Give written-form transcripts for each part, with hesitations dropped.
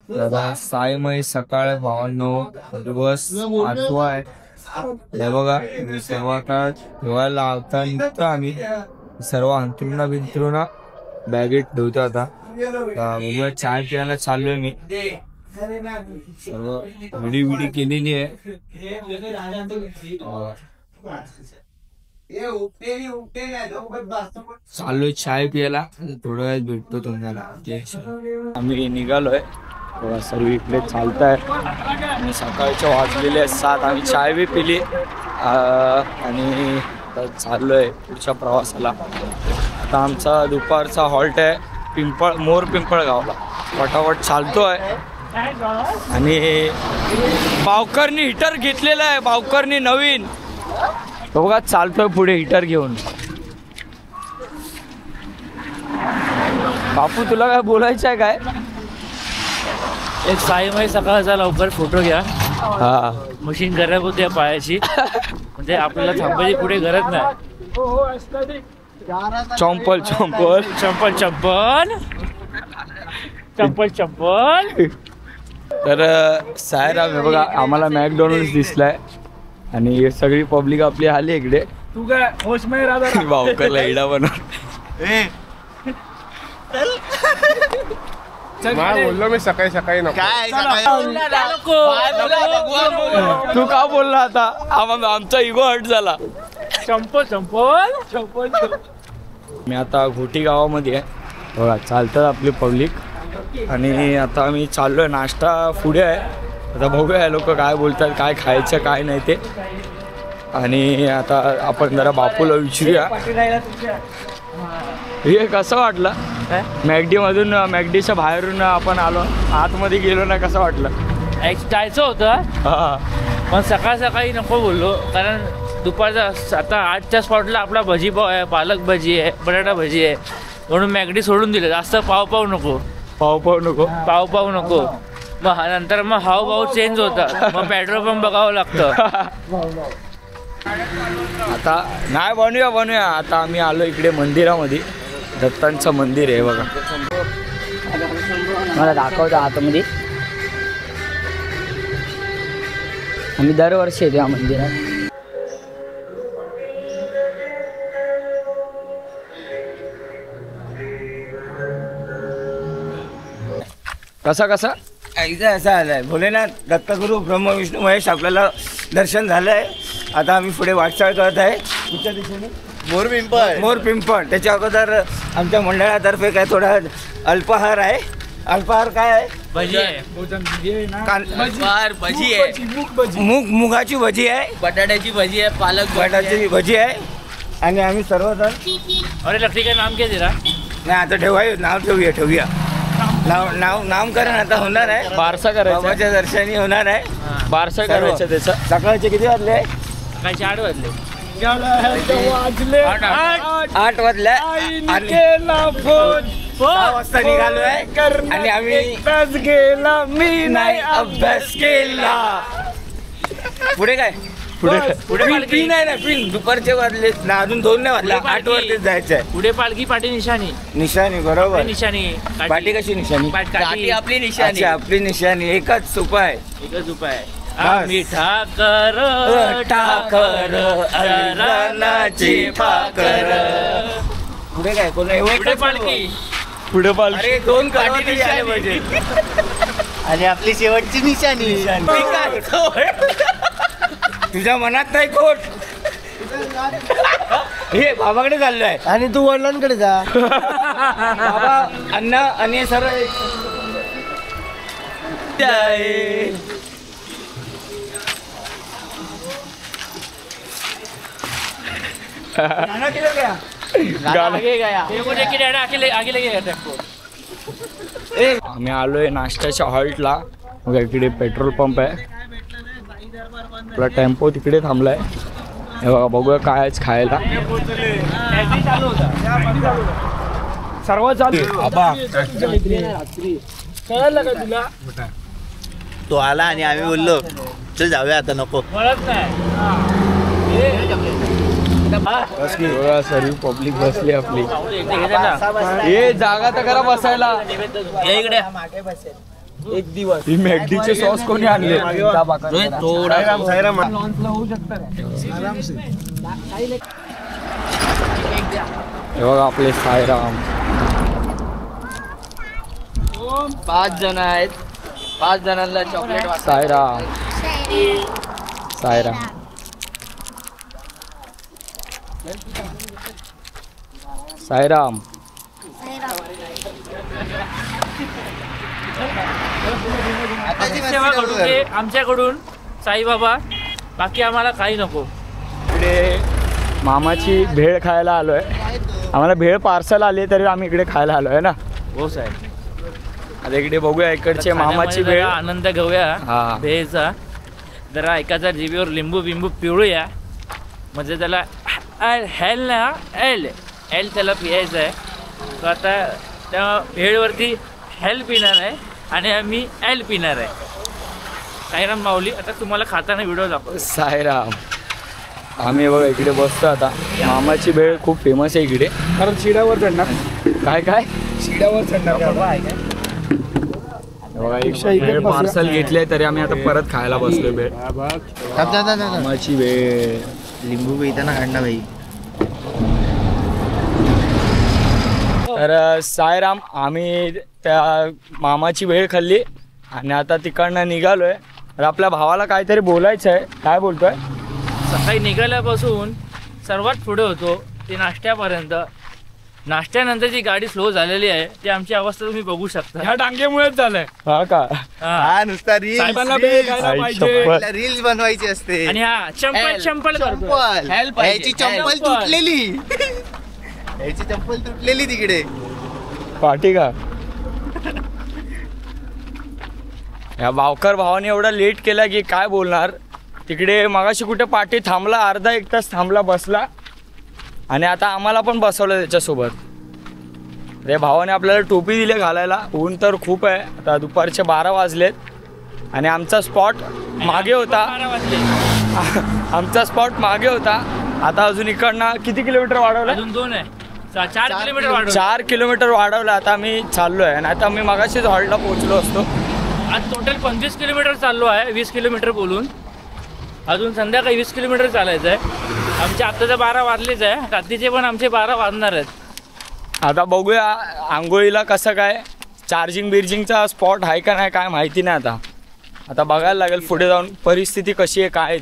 दादा सायमय सकाळ भावांनो दिवस 8वा आहे. हे बघा सेवा काळ ठेवायला लावता निघतो आम्ही सर्व अंतरुणा बिंतरुणा बॅगेत ठेवतो. आता बघूया चाय प्यायला चाललोय मी. सर्व विडी केलेली आहे. चाललोय चाय प्यायला. थोड्या वेळात भेटतो तुम्हाला. आम्ही निघालोय. सर्व इकडे चालताय. सकाळच्या वाजलेले 7. आम्ही चाय बी पिली आणि चाललोय पुढच्या प्रवासाला. आता आमचा दुपारचा हॉल्ट आहे मोर पिंपळगावला. फटाफट चालतोय. आणि बावकरनी हिटर घेतलेला आहे. बावकरनी नवीन बघा चालतोय पुढे हिटर घेऊन. बापू तुला काय बोलायचं आहे काय? एक सायमय सकाळचा लवकर फोटो घ्या. हा मशीन खराब होते पायाची म्हणजे आपल्याला थांबायची पुढे गरज नाही. चंपल चंपल चंपल चंपल चंपल चंपल. तर सायराम हे बघा आम्हाला मॅकडॉनल्ड्स दिसलाय आणि सगळी पब्लिक आपली आली इकडे. तू काय होशमय राधा भावकरला इडा बनव. बोललो मी सकाळी सकाळी नको. तू का बोलला आता? आमचा इगो हट झाला. चंपल चंपल चंपल. मी आता घोटी गावामध्ये आहे बघा. चालतात आपली पब्लिक आणि आता आम्ही चाललोय. नाश्ता पुढे आहे. आता बघूया लोक काय बोलतात काय खायचं काय नाही ते. आणि आता आपण जरा बापूला विचारूया हे कसं वाटलं मॅगडीमधून. मॅगडीच्या बाहेरून आपण आलो आतमध्ये गेलो ना. कसं वाटलं? जायचं होतं हा पण सकाळ सकाळी नको बोललो कारण दुपारचा आता 8च्या स्पॉटला आपला भजी पाव आहे. पालक भजी आहे. बटाटा भजी आहे. म्हणून मॅगडी सोडून दिले. जास्त पाव नको. पाव नको. पाव नको. मग नंतर मग हावभाव चेंज होतात. मग पेट्रोल पंप बघावं लागतं. आता नाही बनूया. आता आम्ही आलो इकडे मंदिरामध्ये. दत्तांचं मंदिर आहे बघा. मला दाखवतो आतमध्ये. आम्ही दरवर्षी येतो या मंदिरात. कसा एकदा असं आलंय भोलेनाथ दत्तगुरु ब्रह्म विष्णू महेश आपल्याला दर्शन झालंय. आता आम्ही पुढे वाटचाल करत आहे कुठच्या दिशेने? मोर पिंपळ. त्याच्या अगोदर आमच्या मंडळातर्फे काय थोडा अल्पाहार आहे. अल्पाहार काय आहे? भजी आहे. भजी आहे. मुगाची भजी आहे. बटाट्याची भजी आहे. पालक बटाट्याची भजी आहे. आणि आम्ही सर्वजण अरे लक्ष्मी काय नाम काय दिला नाही आता नाव ठेवूया. नामकरण आता होणार आहे. बारसा करायचा. बाबाच्या दर्शनी होणार आहे. बारसा करायचं त्याचं. सकाळचे किती वाजले? सकाळचे 8 वाजले. 8 वाजले आणि 6 वाजता निघालो आहे. आणि आम्ही गेला मी नाही अभ्यास केला. पुढे काय? पुढे पालखी नाही पिन दुपारचे वाजले ना. अजून 2 नाही वाजले. 8 वरतीच जायचं आहे. पुढे पालखी पाठी निशाणी बरोबर. निशाणी पाठी कशी निशाणी? काठी आपली निशाणी. आपली निशाणी एकच उपाय. एकच उपाय. मिठा कर ठाकर अरणाची भाकर. पुढे काय? पुढे पालखी. पुढे पालखी. अरे 2 काठी पाहिजे. आणि आपली शेवटची निशाणी. तुझ्या मनात नाही खोट. हे बाबाकडे चाललोय आणि तू वडिलांकडे जा. बाबा अन्न आणि सर्व आम्ही आलोय नाश्त्याच्या हॉल्टला. बघा इकडे पेट्रोल पंप आहे. आपला टेम्पो तिकडे थांबलाय. हे बघा बघूया काय आहे खायला. सर्व चालू. कळलं का तुला? तो आला आणि आम्ही बोललो चल जाऊया आता. नको सर्व पब्लिक बसली आपली. हे जागा तर करा बसायला. इकडे एक दिवस ही मॅगडीचे सॉस कोणी आणले हे बघा आपले साईराम 5 जण आहेत, 5 जणांना चॉकलेट. साईराम साईराम साईराम सेवा घडू दे आमच्याकडून साईबाबा, बाकी आम्हाला काही नको. इकडे मामाची भेळ खायला आलोय. आम्हाला भेळ पार्सल आली तरी आम्ही इकडे खायला आलोय ना. हो साहेब, आता इकडे बघूया इकडचे मामाची भेळ. आनंद घेऊया हा. भेळचा. जरा एकाचा जीबीवर लिंबू बिंबू पिळूया, म्हणजे त्याला हेल ना एल एल त्याला पियायचं आहे. तो आता त्या भेळवरती हेल पिणार आहे आणि आम्ही एल पिणार आहे. साईराम माऊली आता तुम्हाला खाताना व्हिडिओ दाखव. साईराम आम्ही बघा इकडे बसतो आता. मामाची भेळ खूप फेमस आहे इकडे. कारण शिड्यावर चढणार. काय काय शिड्यावर चढणार. बघा एक भेळ पार्सल घेतले तरी आम्ही आता परत खायला बसलोय भेळ. मामाची भेळ लिंबू पिताना काढणार भाई. तर साईराम आम्ही त्या मामाची भेळ खाल्ली आणि आता तिकडनं निघालोय. तर आपल्या भावाला काहीतरी बोलायचं आहे. काय बोलतोय? सकाळी निघाल्यापासून सर्वात पुढे होतो ते नाश्त्यापर्यंत. नाश्त्यानंतरची गाडी स्लो झालेली आहे, ती आमची अवस्था तुम्ही बघू शकता. ह्या डांगेमुळेच झालंय. हा का? हा नुसता साहेबांना भेळ खायला आई पाहिजे. शपथ. रील्स बनवायची असते. आणि हा चंपल करतोय. याची चप्पल तुटलेली. याची चप्पल तुटलेली तिकडे. पाठी का? या भावकर भावाने एवढा लेट केला की काय बोलणार. तिकडे मगाशी कुठे पाठी थांबला, अर्धा 1 तास थांबला, बसला आणि आता आम्हाला पण बसवलं त्याच्यासोबत. रे भावाने आपल्याला टोपी दिली घालायला. ऊन तर खूप आहे. आता दुपारचे 12 वाजलेत आणि आमचा स्पॉट मागे होता. 12 वाजले. आमचा स्पॉट मागे होता. आता अजून इकडनं किती किलोमीटर वाढवलं? अजून 2 आहे. 4 किलोमीटर वाढवलं. 4 किलोमीटर वाढवलं. आता आम्ही चाललो आहे आणि आता आम्ही मगाशीच हॉल्टला पोहोचलो असतो. आज टोटल 25 किलोमीटर चाललो आहे, 20 किलोमीटर बोलून. अजून संध्याकाळी 20 किलोमीटर चालायचं आहे. आमचे आत्ताचे 12 वाजलेच आहे, रात्रीचे पण आमचे 12 वाजणार आहेत. आता बघूया आंघोळीला कसं काय चार्जिंग बिर्जिंगचा स्पॉट आहे का नाही काय माहिती नाही. आता बघायला लागेल पुढे जाऊन परिस्थिती कशी आहे काय आहे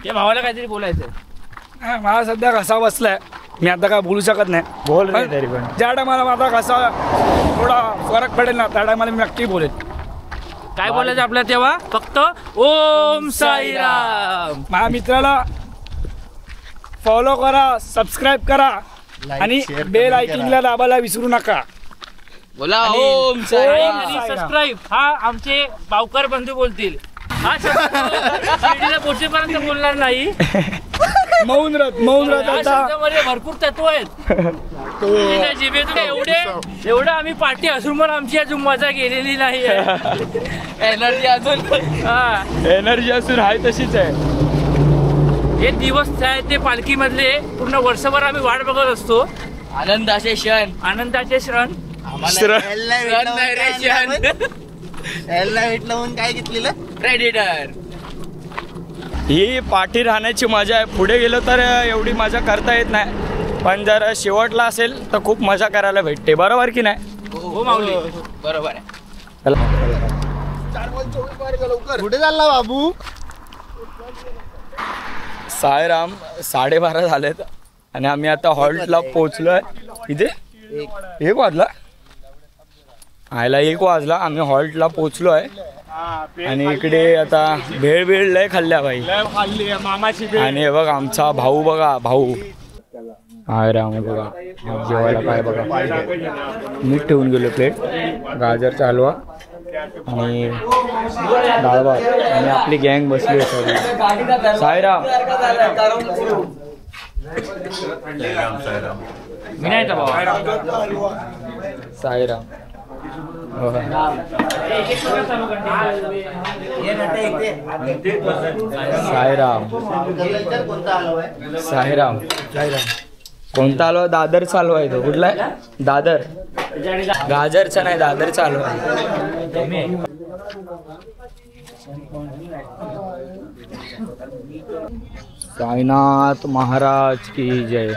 ते भावाला काहीतरी बोलायचं आहे. मला सध्या घसा बसलाय. मी आता काय बोलू शकत नाही. बोल रे तरी पण. ज्या टायमाला माझा घसा थोडा फरक पडेल ना त्या टायमाला मी नक्की बोलेन. काय बोलायचं आपल्याला तेव्हा? फक्त ओम साईराम. माझ्या मित्राला फॉलो करा, सबस्क्राईब करा आणि बेल आयकॉनला दाबायला विसरू नका. बोला ओम साईराम. सबस्क्राईब हा आमचे बावकर बंधू बोलतील. हा शिर्डीला पोहोचेपर्यंत बोलणार नाही. मौन रथ आता शब्दामध्ये भरपूर तत्व आहेत. जिभेतून एवढं आम्ही पाठी असून पण आमची अजून मजा गेलेली नाही. एनर्जी अजून एनर्जी असून आहे तशीच आहे. हे दिवस आहेत ते पालखीमधले पूर्ण वर्षभर आम्ही वाट बघत असतो. आनंदाचे क्षण भेटलं म्हणून काय घेतलेलं प्रेडिटर. ही पाठी राहण्याची मजा आहे. पुढे गेलो तर एवढी मजा करता येत नाही, पण जर शेवटला असेल तर खूप मजा करायला भेटते. बरोबर की नाही? हो माऊली, बरोबर आहे. कुठे चालला बाबू? साईराम 12:30 झालेत आणि आम्ही आता हॉल्टला पोहोचलोय. इथे 1 वाजला. आयला 1 वाजला. आम्ही हॉल्टला पोहोचलो आहे आणि इकडे आता भेळ लय खाल्ल्या बाई. मामाची आणि हे बघा आमचा भाऊ. बघा भाऊ हाय राम. बघा जेवायला काय बघा मीठ ठेवून गेलो प्लेट, गाजरचा हलवा आणि डाळ भात आणि आपली गँग बसली आहे. साईराम साईराम. साईराम साईराम कोणता हलवा? दादरचा हलवा आहे तो. कुठला आहे? दादर. गाजरचा नाही, दादरचा हलवा. साईनाथ महाराज की जय.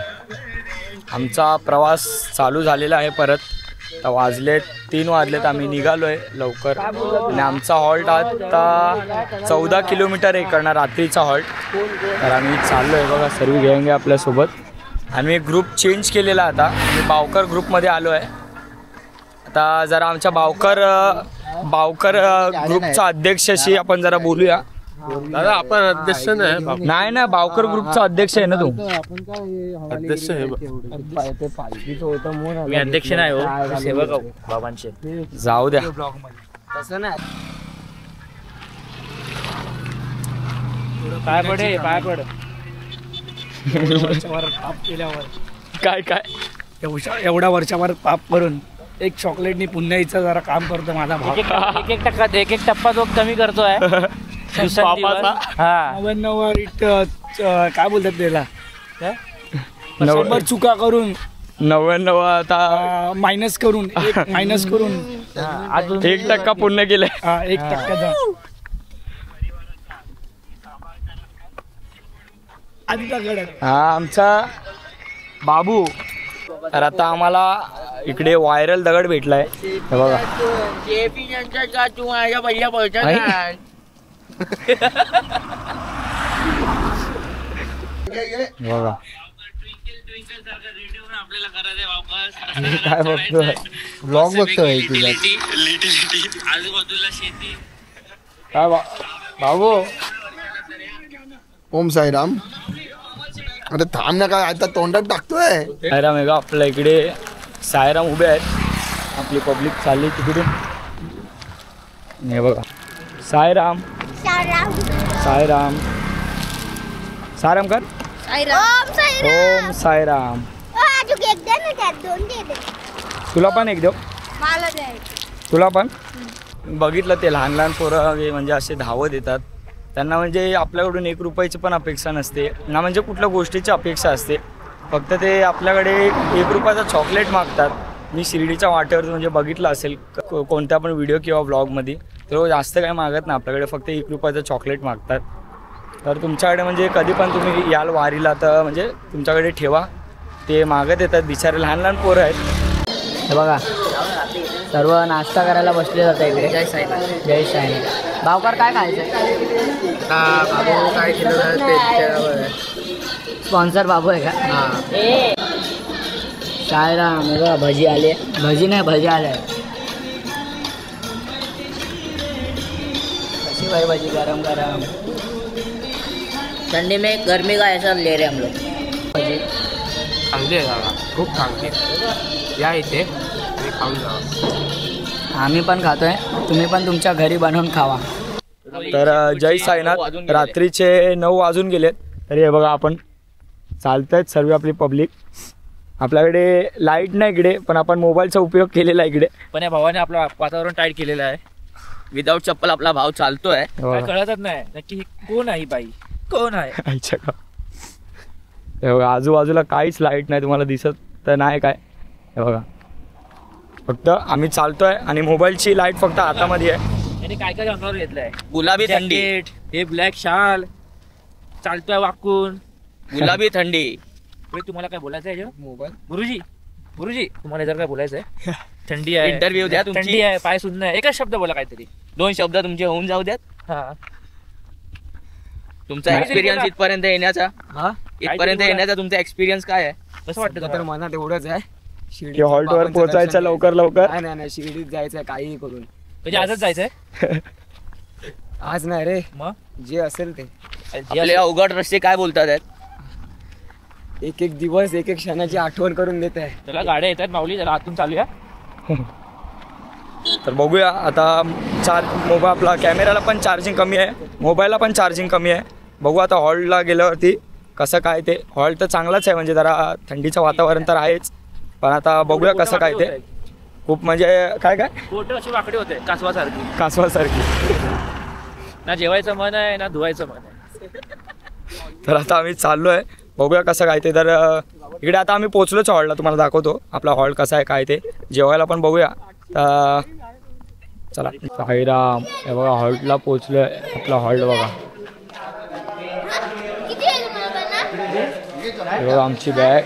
आमचा प्रवास चालू झालेला आहे परत. आता वाजलेत 3 वाजलेत, आम्ही निघालोय लवकर आणि आमचा हॉल्ट आता 14 किलोमीटर आहे करणार रात्रीचा हॉल्ट. तर आम्ही चाललो आहे बघा, सर्व गँग आहे आपल्यासोबत. आणि ग्रुप चेंज केलेला आता, मी बावकर ग्रुपमध्ये आलो आहे. आता जरा आमच्या बावकर ग्रुपचा अध्यक्षाशी आपण जरा बोलूया. दादा आपण अध्यक्ष नाही ना, बावकर ग्रुपचा अध्यक्ष आहे ना तू? अध्यक्ष आहे. मी अध्यक्ष नाही हो, सेवक आहो बाबांचे. जाऊ द्या. पाय पडे पाय पड. वर्षावर पाप केल्यावर काय काय एवढ्या वर्षावर पाप करून एक चॉकलेटनी पुन्हा हिचं जरा काम करतो माझा भाव. एक टप्पा तो कमी करतोय. हा 99 काय बोलतात त्याला, 100 चुका करून 99 आता मायनस करून मायनस करून अजून 1% पूर्ण केलंय. 1% आधी कडक. हा आमचा बाबू. तर आता आम्हाला इकडे व्हायरल दगड भेटलाय, हे बघा. बघा काय बघतोय, ब्लॉग बघतोय तुझ्या. काय बाबू. ओम साईराम. अरे थांब ना, काय आता तोंडात टाकतोय. साईराम आहे का आपल्या इकडे? साईराम उभे आहेत, आपली पब्लिक चालली तिकडून. हे बघा, साईराम साईराम साईराम कर. ओम साईराम. तुला पण एक देऊ, तुला पण. बघितलं ते लहान लहान पोरं म्हणजे असे धावत येतात, त्यांना म्हणजे आपल्याकडून 1 रुपयाची पण अपेक्षा नसते ना, म्हणजे कुठल्या गोष्टीची अपेक्षा असते. फक्त ते आपल्याकडे 1 रुपयाचा चॉकलेट मागतात. मी शिर्डीच्या वाटेवर म्हणजे बघितलं असेल कोणत्या पण व्हिडिओ किंवा व्लॉगमध्ये, तर जास्त काही मागत नाही आपल्याकडे, फक्त 1 रुपयाचं चॉकलेट मागतात. तर तुमच्याकडे म्हणजे कधी पण तुम्ही याल वारीला तर म्हणजे तुमच्याकडे ठेवा, ते मागत येतात. बिचारे लहान लहान पोरं आहेत. हे बघा, सर्व नाश्ता करायला बसले जातात इकडे. जय साईनाथ. जय साईनाथ. बावकर काय खायचं? बाबू काय केलं, स्पॉन्सर बाबू आहे का? हां. साईराम. हे बघा, भजी आले. भजी नाही, भजी आले. कशी भाई भजी, गरम गरम. ठंडी में गर्मी का ऐसा ले रहे हम लोग. भजी चांगली आहे दादा, खूप चांगली आहे. या इथे खाऊन जा. आम्ही पण खातोय, तुम्ही पण तुमच्या घरी बनवून खावा. तर जय साईनाथ. रात्रीचे 9 वाजून गेलेत, तरी हे बघा आपण चालत आहेत सर्व आपली पब्लिक. आपल्याकडे लाईट नाही इकडे, पण आपण मोबाईलचा उपयोग केलेला आहे इकडे. पण या भावाने आपलं वातावरण टाईट केलेलं आहे. विदाऊट चप्पल आपला भाव चालतोय. काय कळतच नाही नक्की कोण आहे ही बाई, कोण आहे. अच्छा का. हे बघा, आजूबाजूला काहीच लाईट नाही, तुम्हाला दिसत तर नाही काय. हे बघा, फक्त आम्ही चालतोय आणि मोबाईलची लाईट फक्त हातामध्ये आहे. याने काय काय अंगावर घेतलंय, गुलाबी थंडी, हे ब्लॅक शाल, चालतोय वाकून, गुलाबी थंडी. तुम्हाला काय बोलायचं आहे मोबाईल? गुरुजी तुम्हाला जर काय बोलायचं आहे? थंडी आहे, इंटरव्ह्यू द्या तुमची. थंडी आहे, पाय सुन्न आहे. एकच शब्द बोला, काहीतरी 2 शब्द तुमचे होऊन जाऊ द्यात. हा, तुमचा एक्सपिरियन्स इथपर्यंत येण्याचा, तुमचा एक्सपिरियन्स काय आहे? कसं वाटतं? तर मनात एवढंच आहे, की हॉल्टवर पोहोचायचं लवकर लवकर. नाही शिर्डीत जायचंय काहीही करून. म्हणजे आजच जायचंय? आज नाही रे, मग जे असेल ते. आपले अवघड रस्ते काय बोलतात आहेत? एक एक दिवस एक एक क्षणाची आठवण करून देत आहे. त्याला गाड्या येतात माऊली, त्याला आतून चालूया. तर बघूया आता. मोबाईल आपला कॅमेराला पण चार्जिंग कमी आहे, मोबाईलला पण चार्जिंग कमी आहे. बघू आता हॉलला गेल्यावरती कसं काय ते. हॉल तर चांगलाच आहे, म्हणजे जरा थंडीचं वातावरण तर आहेच, पण आता बघूया कसं काय ते. खूप म्हणजे काय काय फोटो अशी वाकडी होते कासवासारखी. ना जेवायचं मन आहे ना धुवायचं मन आहे. तर आता आम्ही चाललो आहे, बघूया कसं काय ते. तर इकडे आता आम्ही पोचलोच हॉलला, तुम्हाला दाखवतो आपला हॉल कसा आहे काय ते. जेवायला पण बघूया. तर चला. साईराम हे बघा हॉल्टला पोचलोय. आपला हॉल्ट बघा. हे बघा आमची बॅग.